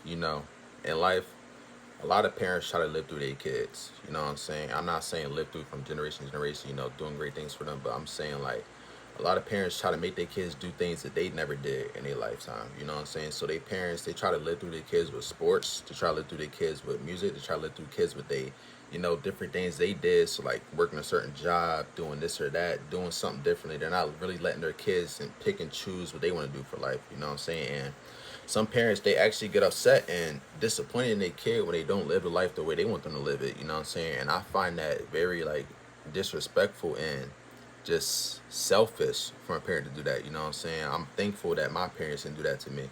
you know, in life, a lot of parents try to live through their kids. You know what I'm saying? I'm not saying live through from generation to generation, doing great things for them, but I'm saying like a lot of parents try to make their kids do things that they never did in their lifetime. You know what I'm saying? So they parents, they try to live through their kids with sports, to try to live through their kids with music, to try to live through kids with they, different things they did. So like working a certain job, doing this or that, doing something differently. They're not really letting their kids and pick and choose what they want to do for life. You know what I'm saying? And some parents, they actually get upset and disappointed in their kid when they don't live the life the way they want them to live it. You know what I'm saying? And I find that very like disrespectful and just selfish for a parent to do that. You know what I'm saying? I'm thankful that my parents didn't do that to me.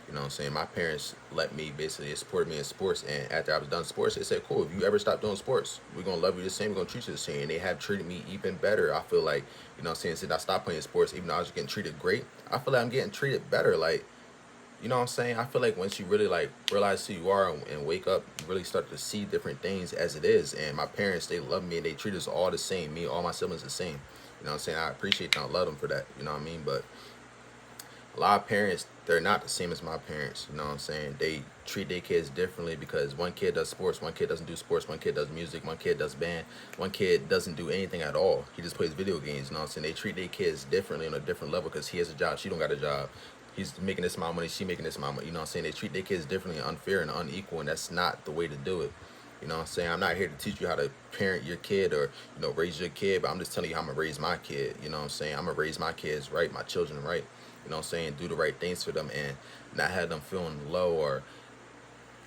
You know what I'm saying? My parents let me basically support me in sports, and after I was done sports, they said, "Cool, if you ever stop doing sports, we're gonna love you the same. We're gonna treat you the same." And they have treated me even better. I feel like, you know what I'm saying, since I stopped playing sports, even though I was getting treated great, I feel like I'm getting treated better. Like, you know what I'm saying? I feel like once you really like realize who you are and wake up, you really start to see different things as it is. And my parents, they love me and they treat us all the same. Me, all my siblings the same. You know what I'm saying? I appreciate them. I love them for that. You know what I mean? But a lot of parents, they're not the same as my parents. You know what I'm saying? They treat their kids differently because one kid does sports, one kid doesn't do sports, one kid does music, one kid does band, one kid doesn't do anything at all. He just plays video games. You know what I'm saying? They treat their kids differently on a different level because he has a job, she don't got a job. He's making this amount of money, she making this amount of money. You know what I'm saying? They treat their kids differently, unfair and unequal, and that's not the way to do it. You know what I'm saying? I'm not here to teach you how to parent your kid or, raise your kid, but I'm just telling you how I'm gonna raise my kid. You know what I'm saying? I'm gonna raise my kids right, my children right. You know what I'm saying? Do the right things for them and not have them feeling low or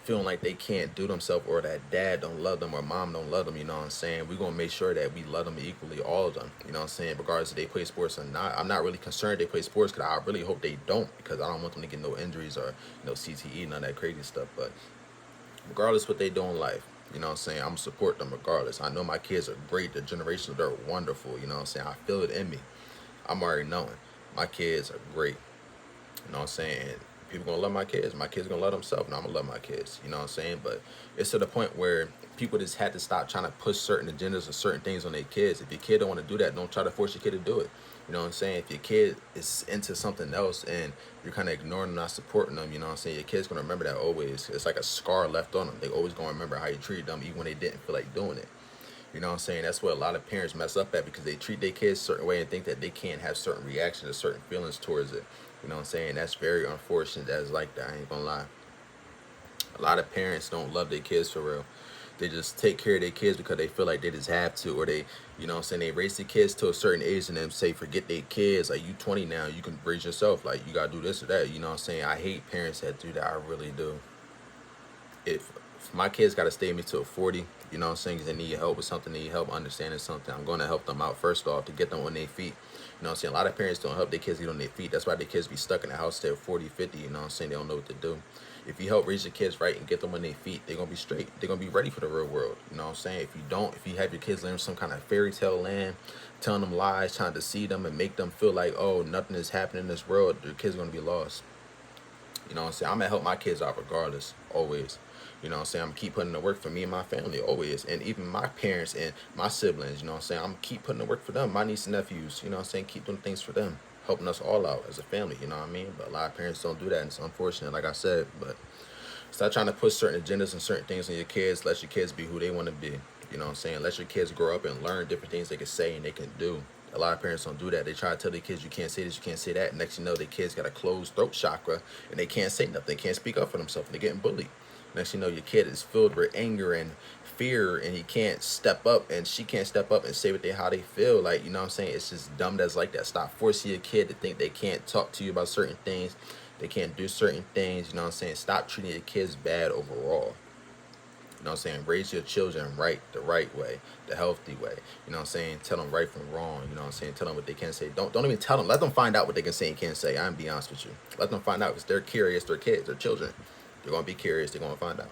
feeling like they can't do themselves or that dad don't love them or mom don't love them. You know what I'm saying? We're gonna make sure that we love them equally, all of them. You know what I'm saying? Regardless if they play sports or not. I'm not really concerned they play sports because I really hope they don't, because I don't want them to get no injuries or CTE, none of that crazy stuff. But regardless what they do in life, you know what I'm saying, I'm gonna support them regardless. I know my kids are great, the generation, they're wonderful. You know what I'm saying? I feel it in me. I'm already knowing my kids are great. You know what I'm saying? People gonna love my kids. My kids gonna love themselves, and I'm gonna love my kids. You know what I'm saying? But it's to the point where people just had to stop trying to push certain agendas or certain things on their kids. If your kid don't want to do that, don't try to force your kid to do it. You know what I'm saying? If your kid is into something else and you're kind of ignoring them, not supporting them, you know what I'm saying? Your kid's gonna remember that always. It's like a scar left on them. They always gonna remember how you treated them, even when they didn't feel like doing it. You know what I'm saying? That's what a lot of parents mess up at because they treat their kids a certain way and think that they can't have certain reactions or certain feelings towards it. You know what I'm saying? That's very unfortunate that it's like that. I ain't gonna lie. A lot of parents don't love their kids for real. They just take care of their kids because they feel like they just have to, or they, you know what I'm saying, they raise their kids to a certain age and then say, forget their kids. Like, you 20 now, you can raise yourself. Like, you gotta do this or that. You know what I'm saying? I hate parents that do that. I really do. If my kids got to stay with me till 40, you know what I'm saying, because they need help with something, need help understanding something, I'm going to help them out first off to get them on their feet. You know what I'm saying? A lot of parents don't help their kids get on their feet. That's why their kids be stuck in the house till 40, 50. You know what I'm saying? They don't know what to do. If you help raise your kids right and get them on their feet, they're going to be straight. They're going to be ready for the real world. You know what I'm saying? If you don't, if you have your kids living some kind of fairy tale land, telling them lies, trying to deceive them and make them feel like, oh, nothing is happening in this world, your kids are going to be lost. You know what I'm saying? I'm gonna help my kids out regardless, always. You know what I'm saying? I'm gonna keep putting the work for me and my family, always. And even my parents and my siblings, you know what I'm saying? I'm gonna keep putting the work for them, my nieces and nephews, you know what I'm saying? Keep doing things for them, helping us all out as a family, you know what I mean? But a lot of parents don't do that, and it's unfortunate, like I said. But stop trying to push certain agendas and certain things on your kids. Let your kids be who they want to be. You know what I'm saying? Let your kids grow up and learn different things they can say and they can do. A lot of parents don't do that. They try to tell their kids, you can't say this, you can't say that. Next you know, their kids got a closed throat chakra and they can't say nothing. They can't speak up for themselves. They're getting bullied. Next you know, your kid is filled with anger and fear and he can't step up and she can't step up and say what they how they feel. Like, you know what I'm saying? It's just dumb that's like that. Stop forcing your kid to think they can't talk to you about certain things. They can't do certain things. You know what I'm saying? Stop treating your kids bad overall. You know what I'm saying? Raise your children right, the right way, the healthy way. You know what I'm saying? Tell them right from wrong. You know what I'm saying? Tell them what they can say. Don't even tell them. Let them find out what they can say and can't say. I'm be honest with you. Let them find out because they're curious. They're kids. They're children. They're gonna be curious. They're gonna find out.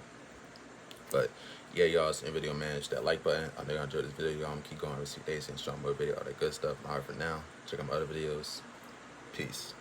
But yeah, y'all, it's in video, man. Hit that like button. I know y'all enjoyed this video. Y'all, I'm gonna keep going with 6 days and show more video, all that good stuff. All right, for now, check out my other videos. Peace.